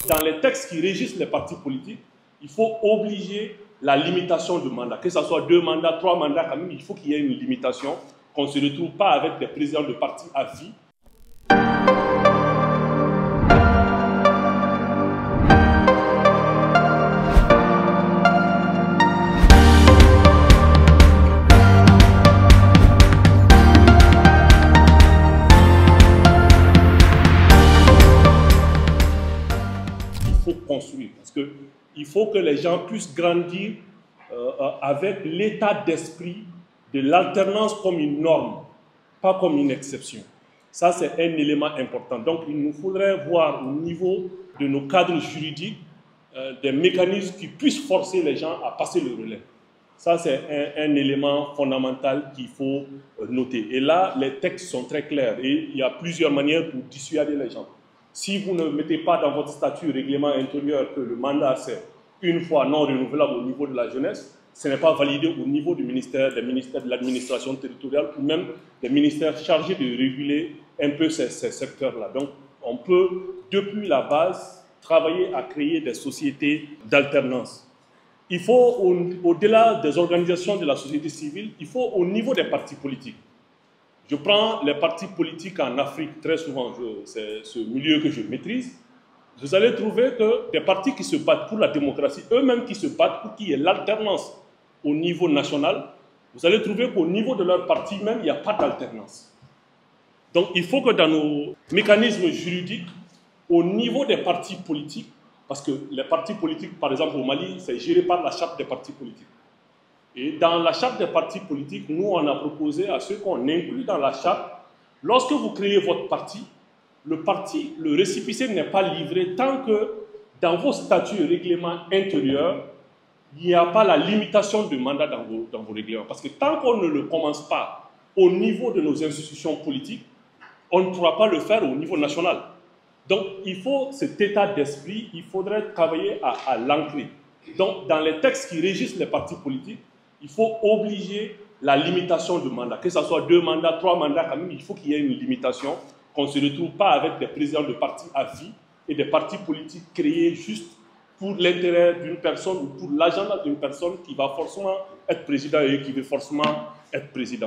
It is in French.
dans les textes qui régissent les partis politiques, il faut obliger la limitation de mandat. Que ce soit 2 mandats, 3 mandats, quand même, il faut qu'il y ait une limitation, qu'on ne se retrouve pas avec des présidents de partis à vie. Construire, parce qu'il faut que les gens puissent grandir avec l'état d'esprit de l'alternance comme une norme, pas comme une exception. Ça, c'est un élément important. Donc, il nous faudrait voir au niveau de nos cadres juridiques des mécanismes qui puissent forcer les gens à passer le relais. Ça, c'est un élément fondamental qu'il faut noter. Et là, les textes sont très clairs et il y a plusieurs manières pour dissuader les gens. Si vous ne mettez pas dans votre statut règlement intérieur que le mandat c'est une fois non renouvelable au niveau de la jeunesse, ce n'est pas validé au niveau du ministère, des ministères de l'administration territoriale ou même des ministères chargés de réguler un peu ces secteurs-là. Donc, on peut, depuis la base, travailler à créer des sociétés d'alternance. Il faut, au-delà des organisations de la société civile, il faut au niveau des partis politiques. Je prends les partis politiques en Afrique, très souvent, c'est ce milieu que je maîtrise. Vous allez trouver que des partis qui se battent pour la démocratie, eux-mêmes qui se battent pour qu'il y ait l'alternance au niveau national, vous allez trouver qu'au niveau de leur parti même, il n'y a pas d'alternance. Donc il faut que dans nos mécanismes juridiques, au niveau des partis politiques, parce que les partis politiques, par exemple au Mali, c'est géré par la charte des partis politiques. Et dans la charte des partis politiques, nous, on a proposé à ceux qu'on inclut dans la charte, lorsque vous créez votre parti, le récépissé n'est pas livré tant que dans vos statuts et règlements intérieurs, il n'y a pas la limitation de mandat dans vos règlements. Parce que tant qu'on ne le commence pas au niveau de nos institutions politiques, on ne pourra pas le faire au niveau national. Donc, il faut cet état d'esprit, il faudrait travailler à l'ancrer. Donc, dans les textes qui régissent les partis politiques, il faut obliger la limitation de mandat. Que ce soit 2 mandats, 3 mandats, quand même, il faut qu'il y ait une limitation, qu'on ne se retrouve pas avec des présidents de partis à vie et des partis politiques créés juste pour l'intérêt d'une personne ou pour l'agenda d'une personne qui va forcément être président et qui veut forcément être président.